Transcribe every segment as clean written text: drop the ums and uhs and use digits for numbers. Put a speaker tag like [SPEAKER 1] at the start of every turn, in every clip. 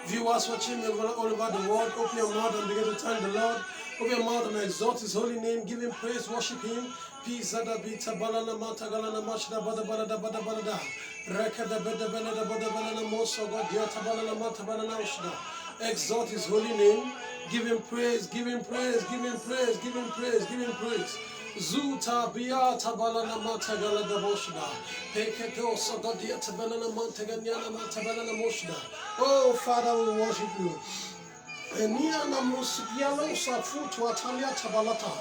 [SPEAKER 1] Viewers watching me all over the world, open your mouth and begin to thank the Lord. Open your mouth and exalt His holy name, give Him praise, worship Him. Peace ada bita balana mata galana mashda bada bada bada bada. Rekada bada bada bada bada moso gadiata balana mata balana ushda. Exalt His holy name, give Him praise, give Him praise, give Him praise, give Him praise, give Him praise. Zuta biata balana mata galada moshda. Peketo sogadiata balana mata ganyana mata balana moshda. Oh Father, we worship You. Enia na musikialo safutu atalia tabalata.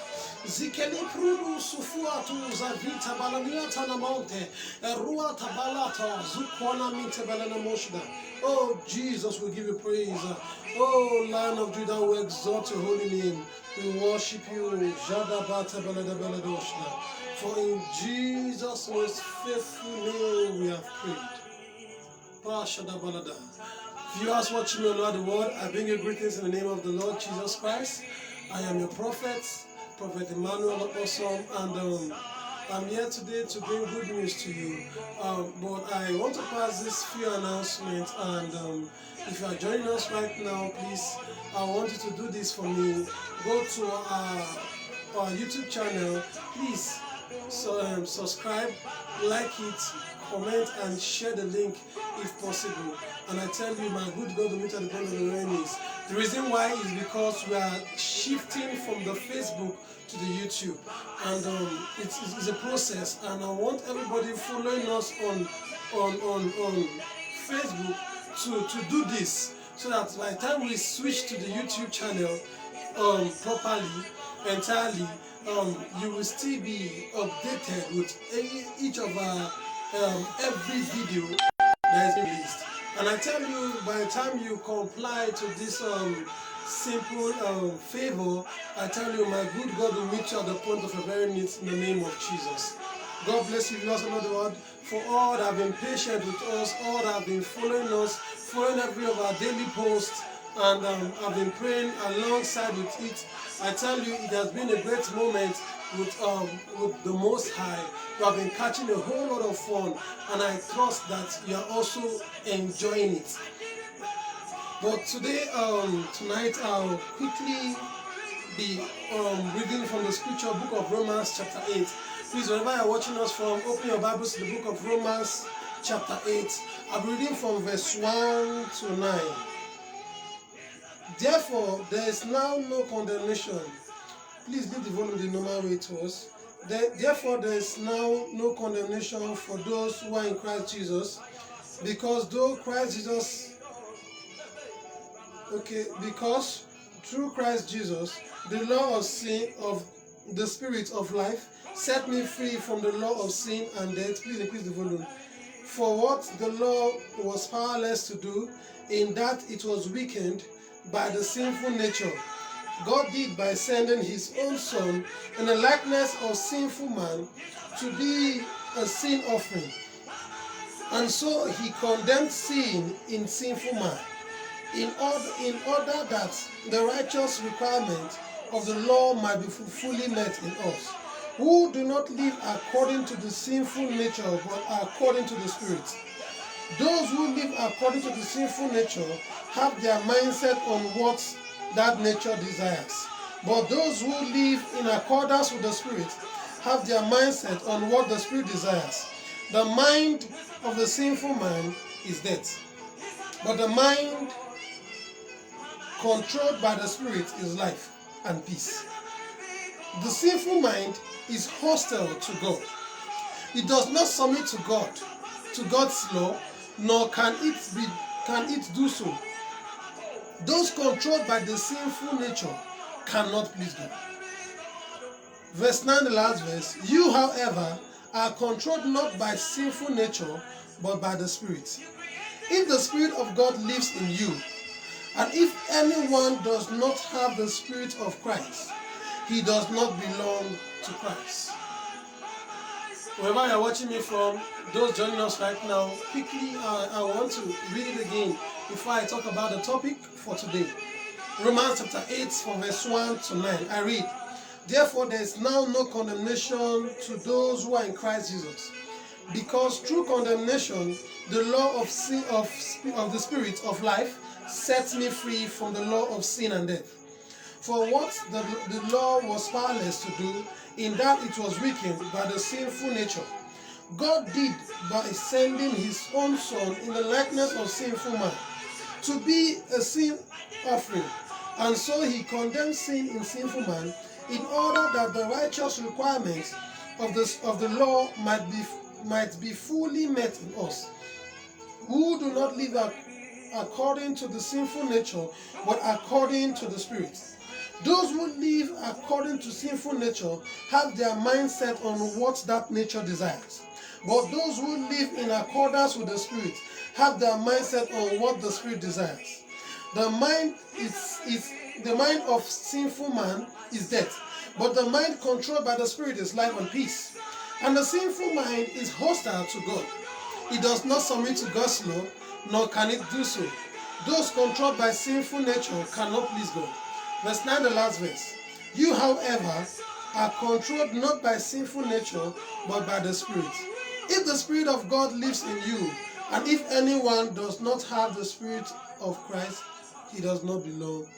[SPEAKER 1] Zikeli prudu sufuatu zavita balania tanamonte. Erua tabalata zukwana minte balana moshda. Oh Jesus, we give You praise. Oh Lion of Judah, we exalt Your holy name. We worship You. Jada bata balada baladoshna. For in Jesus' most faithful name we have prayed. Prashada balada. Viewers watching me all over the world, I bring you greetings in the name of the Lord Jesus Christ. I am your prophet, Prophet Emmanuel Awesome, and I'm here today to bring good news to you. But I want to pass this few announcements, and if you are joining us right now, please, I want you to do this for me. Go to our YouTube channel, please. So subscribe, like it, comment, and share the link if possible. And I tell you, my good God will meet at the end of the rain is. The reason why is because we are shifting from the Facebook to the YouTube, and it's a process. And I want everybody following us on Facebook to do this, so that by the time we switch to the YouTube channel properly, entirely, you will still be updated with each of our every video that is released. And I tell you, by the time you comply to this simple favor, I tell you, my good God will meet you at the point of your very needs in the name of Jesus. God bless you, viewers all over the world, for all that have been patient with us, all that have been following us, following every of our daily posts, and I've been praying alongside with it. I tell you, it has been a great moment with the Most High. You have been catching a whole lot of fun, and I trust that you are also enjoying it. But today, tonight, I'll quickly be reading from the scripture book of Romans chapter 8. Please, wherever you're watching us from, open your Bibles to the book of Romans chapter 8. I'll be reading from verse 1 to 9. Therefore, there is now no condemnation. Please leave the volume the normal way to us. Therefore, there is now no condemnation for those who are in Christ Jesus, because through Christ Jesus, the law of sin of the Spirit of life set me free from the law of sin and death. Please increase the volume. For what the law was powerless to do, in that it was weakened by the sinful nature, God did by sending His own Son in the likeness of sinful man to be a sin offering. And so He condemned sin in sinful man, in order that the righteous requirement of the law might be fully met in us, who do not live according to the sinful nature, but according to the Spirit. Those who live according to the sinful nature have their mindset on what that nature desires. But those who live in accordance with the Spirit have their mindset on what the Spirit desires. The mind of the sinful man is death, but the mind controlled by the Spirit is life and peace. The sinful mind is hostile to God. It does not submit to God, to God's law, nor can it do so. Those controlled by the sinful nature cannot please God. Verse 9, the last verse. You, however, are controlled not by sinful nature, but by the Spirit. If the Spirit of God lives in you, and if anyone does not have the Spirit of Christ, he does not belong to Christ. Wherever you're watching me from, those joining us right now, quickly, I want to read it again before I talk about the topic for today. Romans chapter 8 from verse 1 to 9. I read, Therefore there is now no condemnation to those who are in Christ Jesus, Because through condemnation, the law of sin of the Spirit of life sets me free from the law of sin and death. For what the law was powerless to do, in that it was weakened by the sinful nature, God did by sending his own Son in the likeness of sinful man to be a sin offering. And so he condemned sin in sinful man in order that the righteous requirements of the law might be fully met in us, who do not live according to the sinful nature, but according to the Spirit. Those who live according to sinful nature have their mind set on what that nature desires. But those who live in accordance with the Spirit have their mind set on what the Spirit desires. The mind of sinful man is death, but the mind controlled by the Spirit is life and peace. And the sinful mind is hostile to God. It does not submit to God's law, nor can it do so. Those controlled by sinful nature cannot please God. Verse 9, the last verse. You, however, are controlled not by sinful nature, but by the Spirit. If the Spirit of God lives in you, and if anyone does not have the Spirit of Christ, he does not belong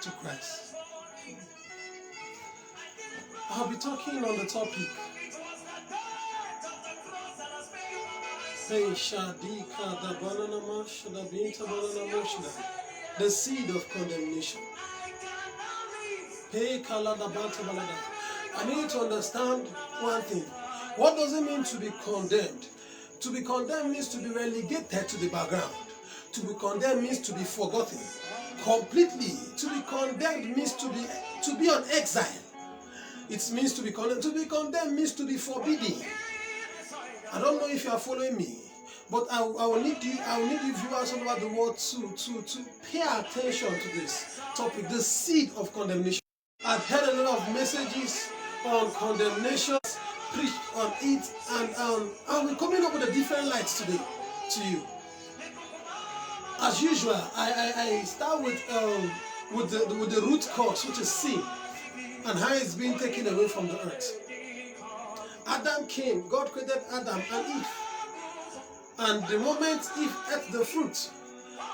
[SPEAKER 1] to Christ. I'll be talking on the topic the seed of condemnation. I need you to understand one thing. What does it mean to be condemned? To be condemned means to be relegated to the background. To be condemned means to be forgotten completely. To be condemned means to be on exile. It means to be condemned. To be condemned means to be forbidden. I don't know if you are following me, but I will need you viewers all over the world to pay attention to this topic, the seed of condemnation. I've heard a lot of messages on condemnation, preached on it, and we're coming up with a different lights today to you. As usual, I start with the root cause, which is sin, and how it's being taken away from the earth. Adam came, God created Adam and Eve. And the moment Eve ate the fruit,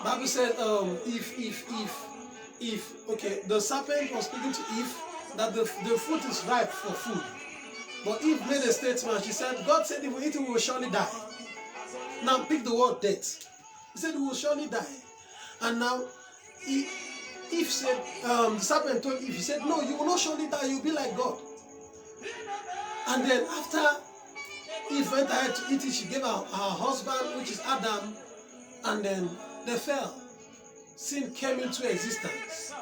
[SPEAKER 1] Bible said, the serpent was speaking to Eve that the fruit is ripe for food. But Eve made a statement. She said, God said if we eat it, we will surely die. Now pick the word death. He said we will surely die. And now Eve said, the serpent told Eve, he said, no, you will not surely die, you will be like God. And then after Eve went ahead to eat it, she gave her husband, which is Adam, and then they fell. Sin came into existence.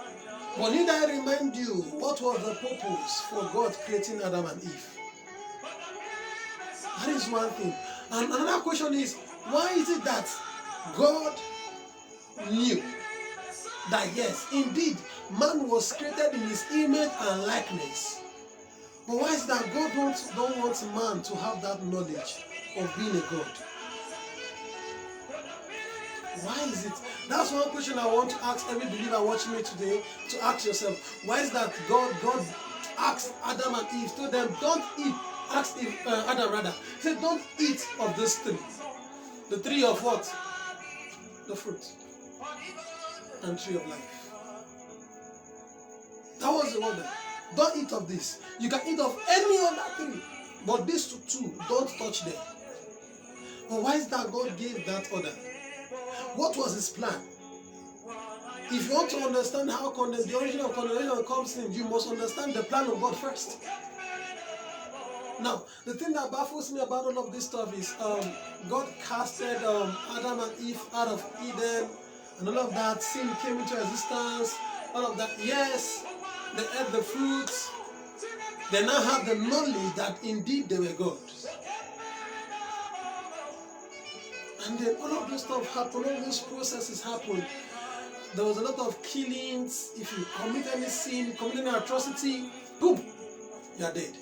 [SPEAKER 1] But need I remind you, what was the purpose for God creating Adam and Eve? That is one thing. And another question is, why is it that God knew that yes, indeed, man was created in his image and likeness? But why is it that God don't want man to have that knowledge of being a God? Why is it? That's one question I want to ask every believer watching me today, to ask yourself. Why is that God asked Adam and Eve, told them, don't eat, asked Eve, Adam rather, he said, don't eat of this tree. The tree of what? The fruit. And tree of life. That was the order. Don't eat of this. You can eat of any other tree, but these two, don't touch them. But why is that God gave that order? What was his plan? If you want to understand how the origin of condemnation comes in, you must understand the plan of God first. Now, the thing that baffles me about all of this stuff is God casted Adam and Eve out of Eden, and all of that. Sin came into existence, all of that. Yes, they ate the fruits. They now have the knowledge that indeed they were God. And then all of this stuff happened, all these processes happened. There was a lot of killings. If you commit any sin, commit any atrocity, boom, you are dead.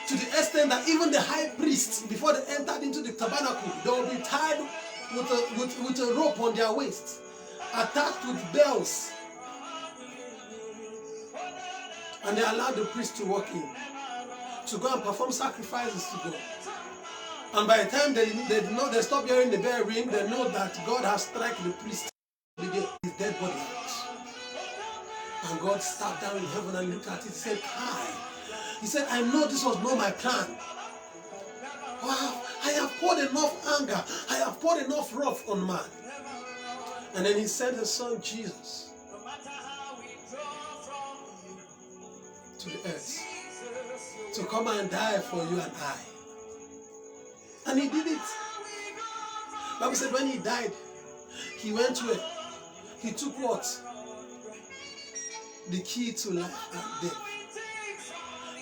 [SPEAKER 1] To the extent that even the high priests, before they entered into the tabernacle, they will be tied with a rope on their waist, attached with bells. And they allowed the priest to walk in, to go and perform sacrifices to God. And by the time they stop hearing the bell ring, they know that God has struck the priest with his dead body out. And God sat down in heaven and looked at it and said, "Hi." He said, "I know this was not my plan. Wow, I have poured enough anger. I have poured enough wrath on man." And then he sent his son Jesus to the earth to come and die for you and I. And he did it. The Bible said when he died, he went where? He took what? The key to life and death.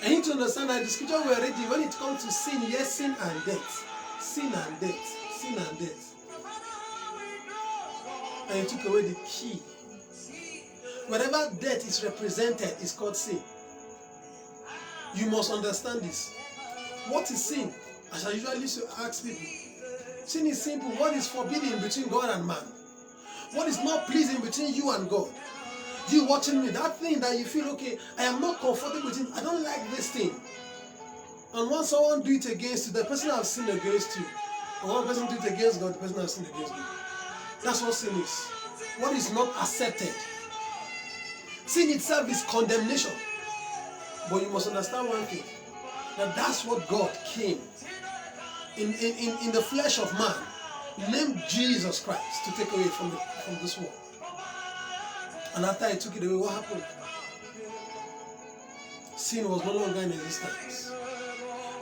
[SPEAKER 1] I need to understand that the scripture we read, when it comes to sin, yes, sin and death. Sin and death. Sin and death. And he took away the key. Wherever death is represented is called sin. You must understand this. What is sin? As I usually used to ask people, sin is simple. What is forbidden between God and man? What is not pleasing between you and God? You watching me, that thing that you feel, okay, I am not comfortable with it, I don't like this thing. And once someone do it against you, the person has sinned against you. And one person do it against God, the person has sinned against you. That's what sin is. What is not accepted. Sin itself is condemnation. But you must understand one thing, that that's what God came in the flesh of man, named Jesus Christ, to take away from this world. And after he took it away, what happened? Sin was no longer in existence.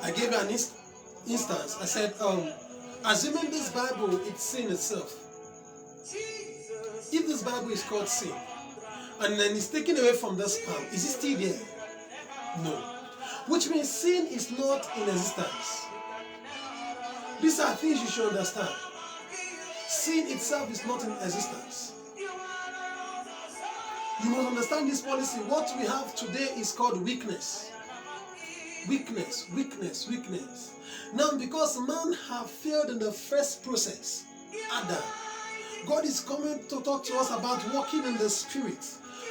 [SPEAKER 1] I gave you an instance. I said, assuming this Bible is sin itself, if this Bible is called sin, and then it's taken away from this palm, is it still there? No. Which means sin is not in existence. These are things you should understand. Sin itself is not in existence. You must understand this policy. What we have today is called weakness. Weakness, weakness, weakness. Now, because man have failed in the first process, Adam, God is coming to talk to us about walking in the spirit.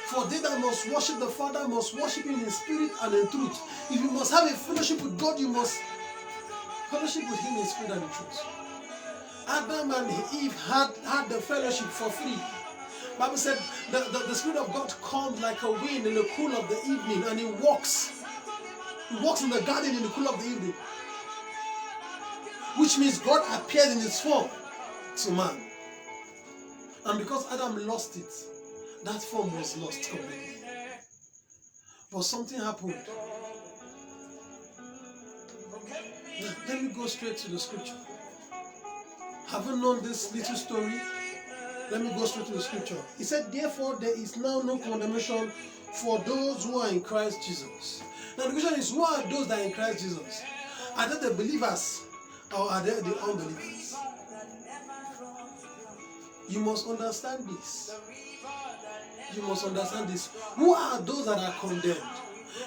[SPEAKER 1] For they that must worship the Father must worship him in spirit and in truth. If you must have a fellowship with God, you must fellowship with him in spirit and in truth. Adam and Eve had the fellowship for free. The Bible said the Spirit of God comes like a wind in the cool of the evening, and he walks. He walks in the garden in the cool of the evening. Which means God appeared in his form to man. And because Adam lost it, that form was lost completely. But something happened. Now, let me go straight to the scripture. Have you known this little story? Let me go straight to the scripture. He said, therefore, there is now no condemnation for those who are in Christ Jesus. Now, the question is, who are those that are in Christ Jesus? Are they the believers or are they the unbelievers? You must understand this. You must understand this. Who are those that are condemned?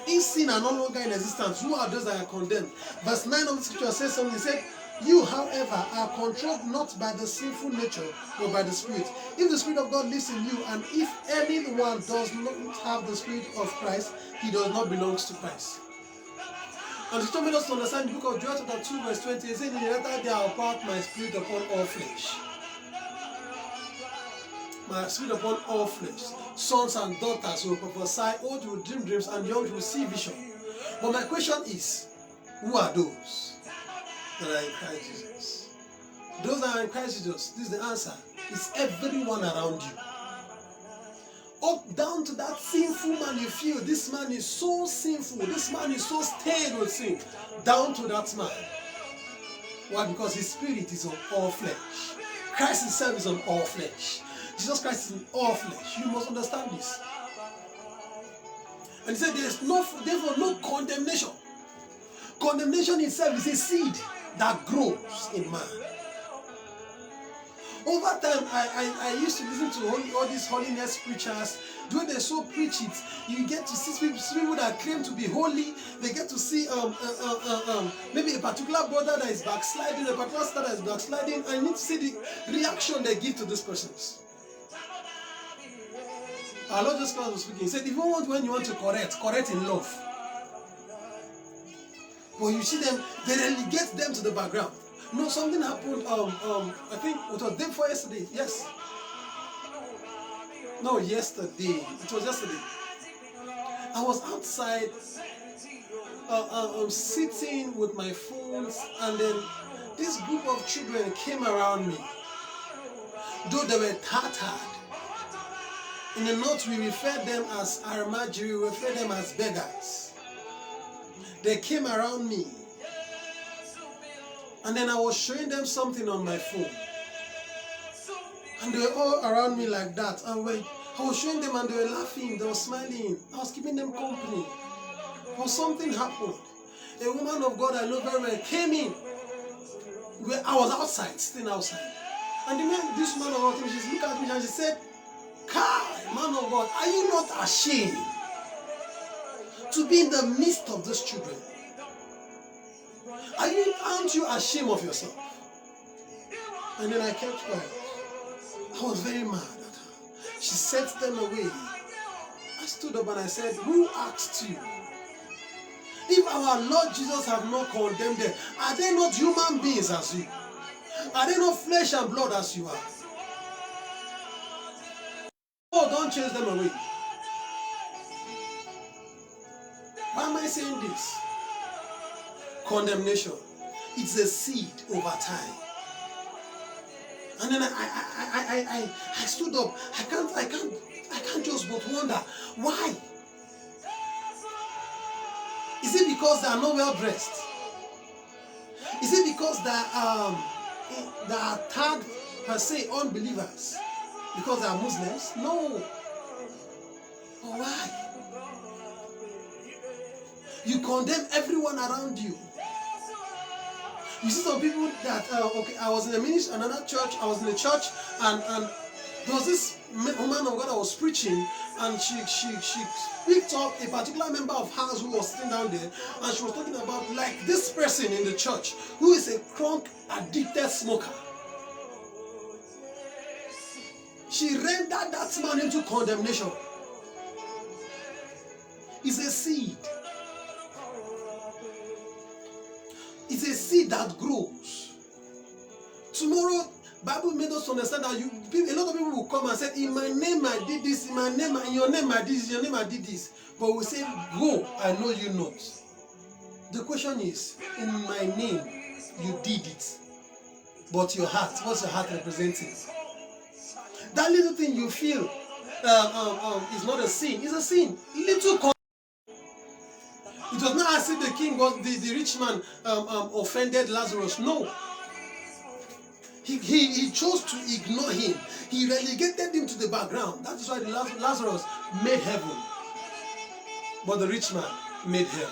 [SPEAKER 1] If sin are no longer in existence, who are those that are condemned? Verse 9 of the scripture says something. He said, you, however, are controlled not by the sinful nature, but by the Spirit. If the Spirit of God lives in you, and if anyone does not have the Spirit of Christ, he does not belong to Christ. And to made us to understand the book of Joel chapter 2 verse 20, he said, in the latter day I will pour out my Spirit upon all flesh. My Spirit upon all flesh. Sons and daughters will prophesy, old will dream dreams, and young will see vision. But my question is, who are those that are in Christ Jesus? Those that are in Christ Jesus, this is the answer. It's everyone around you. Up down to that sinful man you feel, this man is so sinful, this man is so stained with sin. Down to that man. Why? Because his spirit is on all flesh. Christ himself is on all flesh. Jesus Christ is in all flesh. You must understand this. And he said there is therefore no condemnation. Condemnation itself is a seed that grows in man. Over time, I used to listen to all these holiness preachers. The way they so preach it, you get to see people that claim to be holy. They get to see maybe a particular brother that is backsliding, a particular sister that is backsliding, and you need to see the reaction they give to these persons. Our Lord Jesus Christ was speaking. He said, if you want, when you want to correct in love. But you see them, they relegate them to the background. No, something happened. I think it was day before yesterday. Yes. No, yesterday. It was yesterday. I was outside, sitting with my phones, and then this group of children came around me. Though they were tattered. In the north, we refer them as aramajiri, we refer them as beggars. They came around me, and then I was showing them something on my phone. And they were all around me like that. And I was showing them and they were laughing, they were smiling. I was keeping them company. But something happened. A woman of God I know very well came in. I was outside, staying outside. And this woman of God, she looked at me and she said, "Kai, man of God, are you not ashamed to be in the midst of those children? Aren't you ashamed of yourself?" And then I kept quiet. I was very mad at her. She sent them away. I stood up and I said, "Who asked you? If our Lord Jesus have not condemned them, are they not human beings as you? Are they not flesh and blood as you are? Oh, don't chase them away." Why am I saying this? Condemnation. It's a seed over time. And then I stood up. I can't just but wonder why. Is it because they are not well dressed? Is it because they are tagged per se unbelievers? Because they are Muslims? No. But why? You condemn everyone around you. You see some people that I was in a ministry, another church. I was in a church, and there was this woman of God I was preaching, and she picked up a particular member of hers who was sitting down there, and she was talking about like this person in the church who is a crunk addicted smoker. She rendered that man into condemnation. It's a seed. It's a seed that grows. Tomorrow, Bible made us understand that a lot of people will come and say, "In my name I did this, in my name, in your name I did this, in your name I did this." But we say, "Go, I know you not." The question is, in my name, you did it. But your heart, what's your heart representing? That little thing you feel is not a sin, it's a sin. Little. It was not as if the king was the rich man offended Lazarus. No. He chose to ignore him. He relegated him to the background. That is why Lazarus made heaven. But the rich man made hell.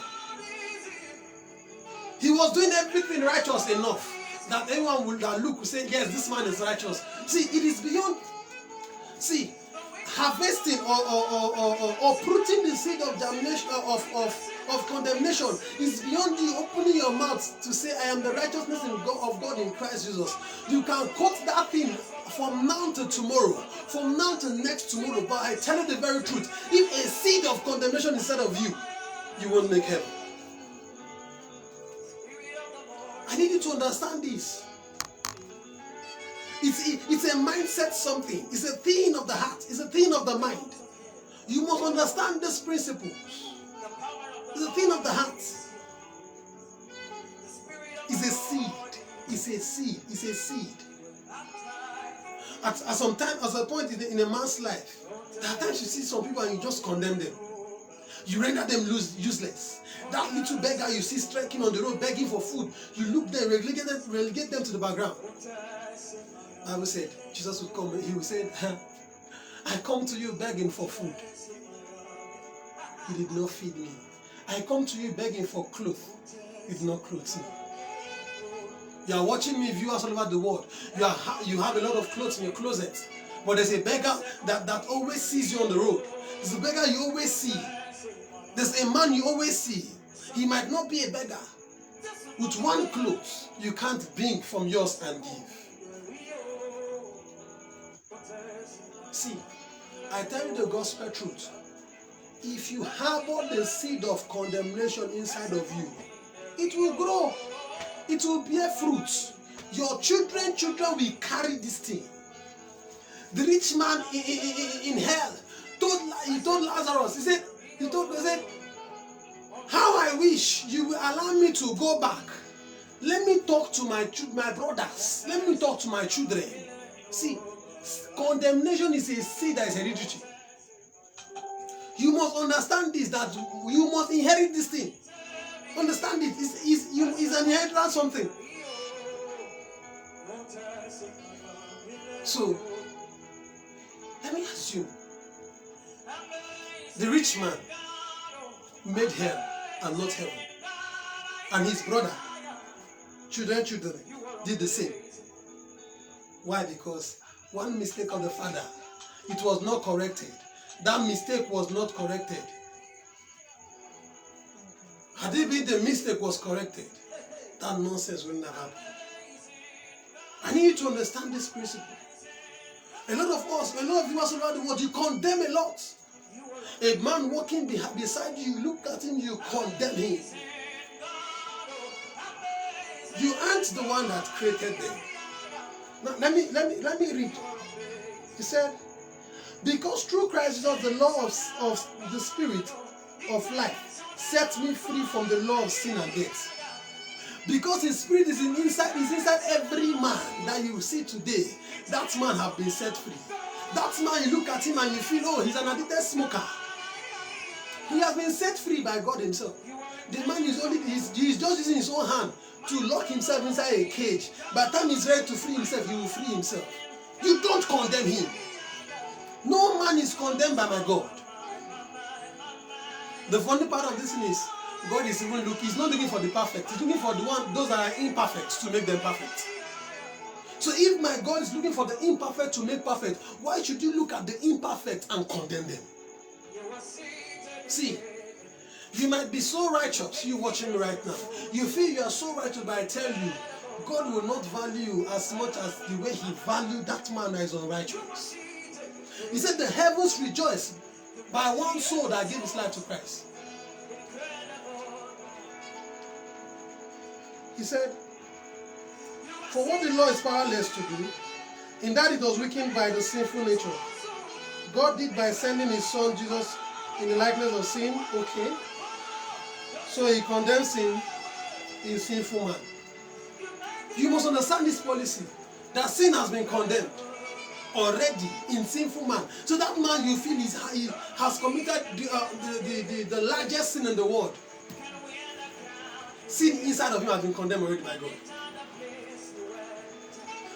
[SPEAKER 1] He was doing everything righteous enough that anyone would look and say, "Yes, this man is righteous." See, it is beyond. See, harvesting or putting the seed of damnation of condemnation is beyond you opening your mouth to say, "I am the righteousness of God in Christ Jesus." You can quote that thing from now to tomorrow, from now to next tomorrow, but I tell you the very truth, if a seed of condemnation instead of you, you won't make heaven. I need you to understand this. It's a mindset something. It's a thing of the heart. It's a thing of the mind. You must understand these principles. It's a thing of the heart. It's a seed. It's a seed. It's a seed. At a point in a man's life, there are times you see some people and you just condemn them. You render them useless. That little beggar you see striking on the road begging for food, you look there, relegate them to the background. The Bible said Jesus would come. He would say, "I come to you begging for food. You did not feed me. I come to you begging for clothes. You did not clothe me." You are watching me, viewers all over the world. You have a lot of clothes in your closet, but there's a beggar that always sees you on the road. There's a beggar you always see. There's a man you always see. He might not be a beggar. With one cloth, you can't bring from yours and give. See, I tell you the gospel truth. If you harbor the seed of condemnation inside of you, it will grow. It will bear fruit. Your children will carry this thing. The rich man in hell told Lazarus, he said, how I wish you will allow me to go back. Let me talk to my brothers. Let me talk to my children. See, condemnation is a seed that is hereditary. You must understand this, that you must inherit this thing. Understand it. It's an inheritance something. So, let me ask you. The rich man made hell and not heaven. And his brother, children, did the same. Why? Because one mistake of the father, it was not corrected. That mistake was not corrected. Had it been the mistake was corrected, that nonsense wouldn't have happened. I need you to understand this principle. A lot of us, a lot of you around the world, you condemn a lot. A man walking beside you, you look at him, you condemn him. You aren't the one that created them. Now, let me read. He said, because through Christ Jesus, the law of the Spirit of life sets me free from the law of sin and death. Because his spirit is inside every man that you see today. That man have been set free. That man, you look at him and you feel, oh, he's an addicted smoker. He has been set free by God himself. The man is he's just using his own hand to lock himself inside a cage. By the time he's ready to free himself, he will free himself. You don't condemn him. No man is condemned by my God. The funny part of this thing is, God is even he's not looking for the perfect. He's looking for those that are imperfect to make them perfect. So if my God is looking for the imperfect to make perfect, why should you look at the imperfect and condemn them? See, you might be so righteous, you watching me right now. You feel you are so righteous, but I tell you, God will not value you as much as the way he valued that man that is unrighteous. He said the heavens rejoice by one soul that gave his life to Christ. He said, for what the law is powerless to do, in that it was weakened by the sinful nature, God did by sending his son Jesus in the likeness of sin. Okay. So he condemns sin in sinful man. You must understand this policy, that sin has been condemned already in sinful man. So that man you feel he has committed the largest sin in the world. Sin inside of him has been condemned already by God.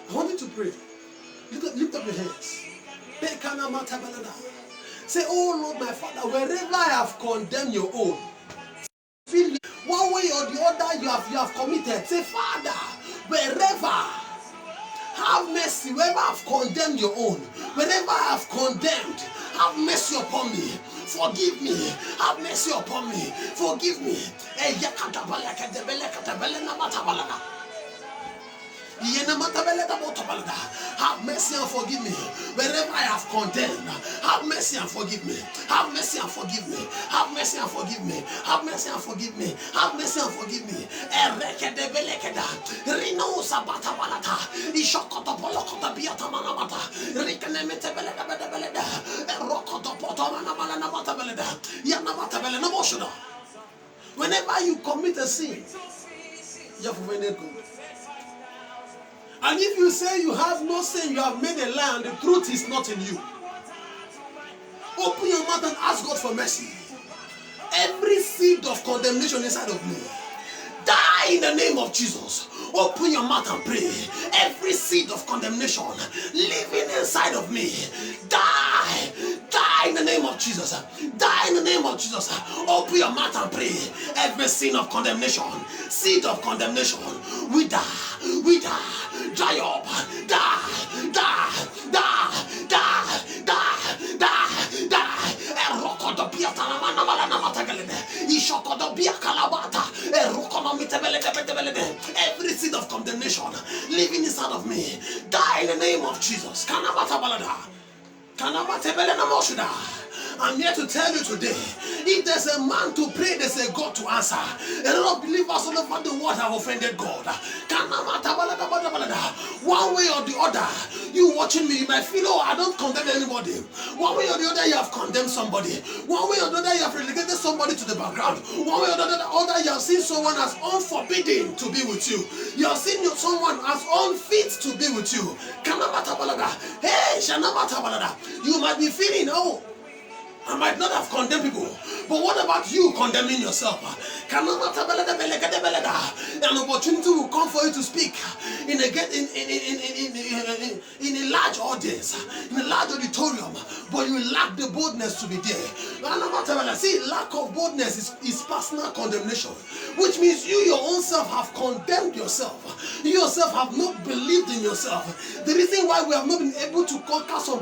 [SPEAKER 1] I want you to pray. Lift up your hands. Say, oh Lord, my Father, wherever I have condemned your own, feel one way or the other you have committed. Say, Father, wherever, have mercy. Wherever I have condemned your own, wherever I have condemned, have mercy upon me. Forgive me. Have mercy upon me. Forgive me. Have mercy and forgive me. Wherever I have condemned, have mercy and forgive me. Have mercy and forgive me. Have mercy and forgive me. Have mercy and forgive me. Have mercy and forgive me. Rino sabata balata. Ishokota polokota biata manamata. Rikenemete beleda beleda. Rokota potomana malanamata beleda. Yanamata belena moshuna. Whenever you commit a sin, you have offended God. And if you say you have no sin, you have made a lie, and the truth is not in you. Open your mouth and ask God for mercy. Every seed of condemnation inside of me, die in the name of Jesus. Open your mouth and pray. Every seed of condemnation living inside of me, die. Die in the name of Jesus. Die in the name of Jesus. Open your mouth and pray. Every sin of condemnation, seed of condemnation, we die. We die. Die up. Die. Die. Die. Die. Die. Die. Die. Every seed of condemnation living inside of me, die in the name of Jesus. I'm here to tell you today, If there's a man to pray, there's a God to answer. A lot of believers all over the world have offended God. One way or the other, you watching me, you might feel, oh, I don't condemn anybody. One way or the other, you have condemned somebody. One way or the other, you have relegated somebody to the background. One way or the other, you have seen someone as unforbidden to be with you. You have seen someone as unfit to be with you. Hey, you might be feeling, oh, I might not have condemned people, but what about you condemning yourself? An opportunity will come for you to speak in a large audience, in a large auditorium, but you lack the boldness to be there. See, lack of boldness is personal condemnation, which means you your own self have condemned yourself. You yourself have not believed in yourself. The reason why we have not been able to conquer some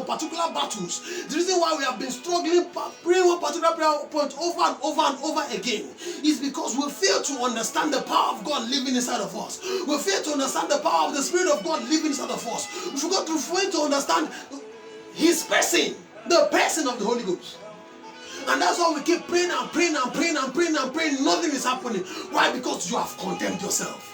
[SPEAKER 1] particular battles, the reason why we have been struggling, praying one particular prayer point over and over and over again, is because we fail to understand the power of God living inside of us. We fail to understand the power of the Spirit of God living inside of us. We forgot to fail to understand His person, the person of the Holy Ghost. And that's why we keep praying and praying and praying and praying and praying. Nothing is happening. Why? Because you have condemned yourself.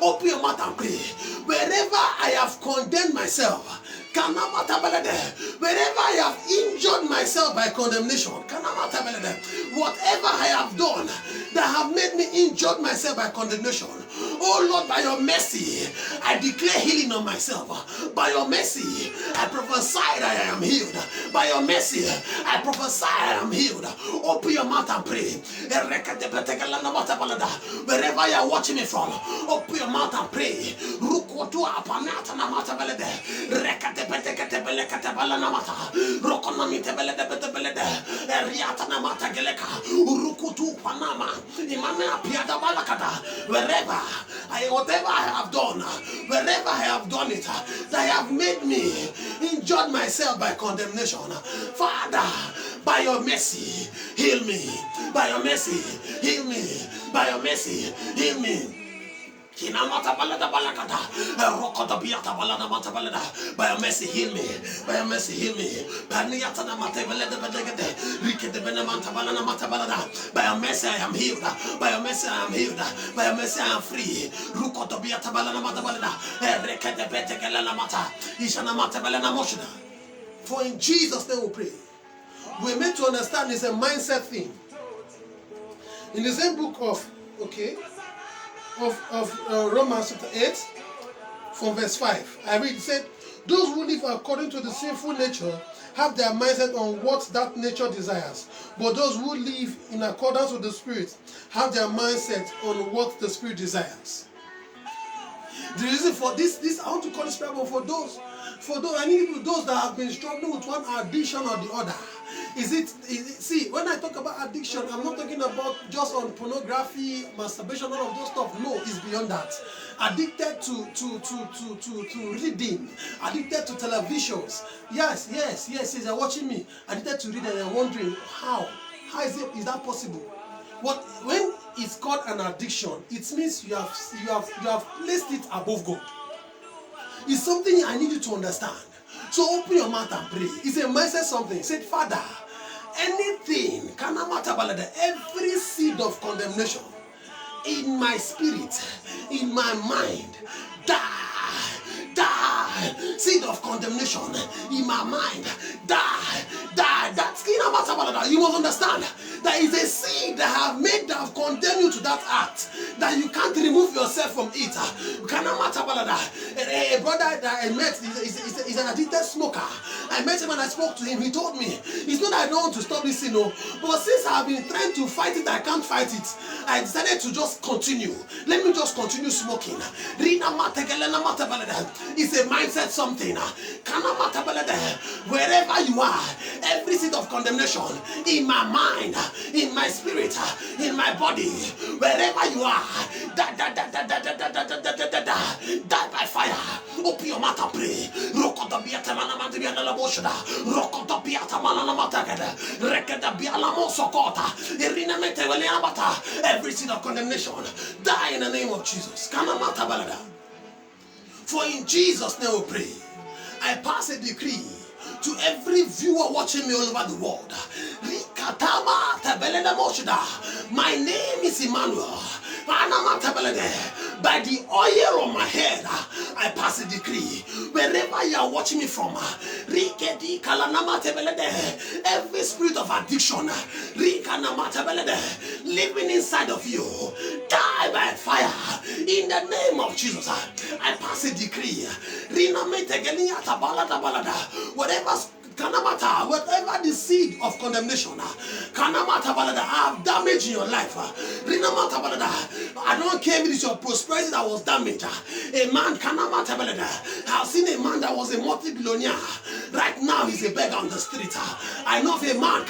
[SPEAKER 1] Open your mouth and pray. Wherever I have condemned myself, wherever I have injured myself by condemnation, whatever I have done that have made me injured myself by condemnation, oh Lord, by your mercy, I declare healing on myself. By your mercy, I prophesy that I am healed. By your mercy, I prophesy I am healed. Open your mouth and pray. Wherever you are watching me from, open your mouth and pray. Whatever I have done, wherever I have done it, that have made me injured myself by condemnation, Father, by your mercy, heal me. By your mercy, heal me. By your mercy, heal me. By your mercy, heal me. By your mercy, heal me. By your mercy, I am healed. By your mercy, I am healed. By your mercy, I am free. For in Jesus' name we pray. We're meant to understand it's a mindset thing. In the same book of Romans chapter 8, from verse 5, I read, it said, those who live according to the sinful nature have their mindset on what that nature desires, but those who live in accordance with the Spirit have their mindset on what the Spirit desires. The reason for this I want to call this parable for those, I need those that have been struggling with one addiction or the other. See, when I talk about addiction, I'm not talking about just on pornography, masturbation, all of those stuff. No, it's beyond that. Addicted to reading, addicted to televisions. Yes, you're watching me. Addicted to reading and you're wondering how is that possible? When it's called an addiction, it means you have placed it above God. It's something I need you to understand. So open your mouth and pray. It's a mindset something. Say, Father, anything, every seed of condemnation in my spirit, in my mind, die. Seed of condemnation in my mind, die. That skin, you must understand that is a seed that have condemned you to that act, that you can't remove yourself from it. A brother that I met is an addicted smoker. I met him and I spoke to him. He told me, it's not that I don't want to stop this sin, but since I've been trying to fight it, I can't fight it. I decided to just continue. Let me just continue smoking. It's a mindset something. Wherever you are, every seed of condemnation in my mind, in my spirit, in my body, wherever you are, die by fire. Open your mouth and pray. Every seed of condemnation, die in the name of Jesus. For in Jesus' name we pray. I pass a decree to every viewer watching me all over the world. My name is Emmanuel. By the oil on my head, I pass a decree. Wherever you are watching me from, every spirit of addiction living inside of you, die by fire in the name of Jesus. I pass a decree. Whatever the seed of condemnation have damaged in your life, I don't care if it's your prosperity that was damaged. A man, I've seen a man that was a multi-billionaire. Right now, he's a beggar on the street. I know of a man,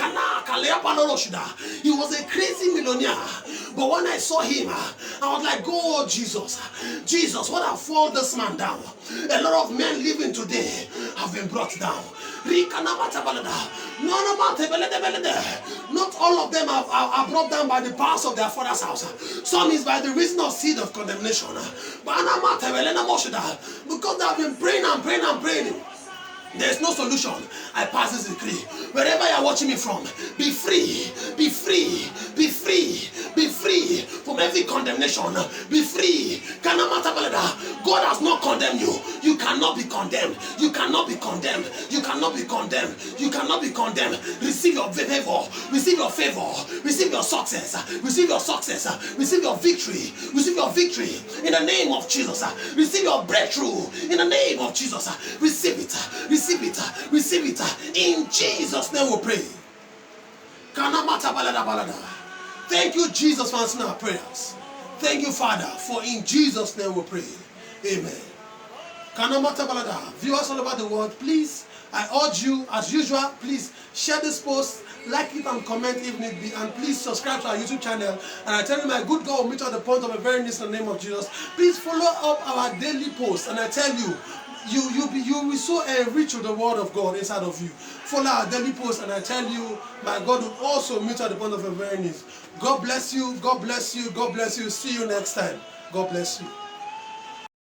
[SPEAKER 1] he was a crazy millionaire. But when I saw him, I was like, oh, Jesus, what have fallen this man down? A lot of men living today have been brought down. Not all of them are brought down by the powers of their father's house. Some is by the reason of seed of condemnation. Because they have been praying and praying and praying. There is no solution. I pass this decree. Wherever you are watching me from, be free, be free, be free, be free from every condemnation. Be free. God has not condemned you. You cannot be condemned. You cannot be condemned. You cannot be condemned. You cannot be condemned. Receive your favor. Receive your favor. Receive your success. Receive your success. Receive your victory. Receive your victory in the name of Jesus. Receive your breakthrough in the name of Jesus. Receive it. Receive it. Receive it. In Jesus' name we pray. Thank you, Jesus, for answering our prayers. Thank you, Father, for in Jesus' name we pray. Amen. Viewers all over the world, please, I urge you, as usual, please share this post, like it and comment if need be, and please subscribe to our YouTube channel. And I tell you, my good God will meet you at the point of a very needs in the name of Jesus. Please follow up our daily posts, and I tell you, you will be so enriched with the word of God inside of you. Follow our daily post, and I tell you, my God will also meet you at the point of a very needs. God bless you. God bless you. God bless you. See you next time. God bless you.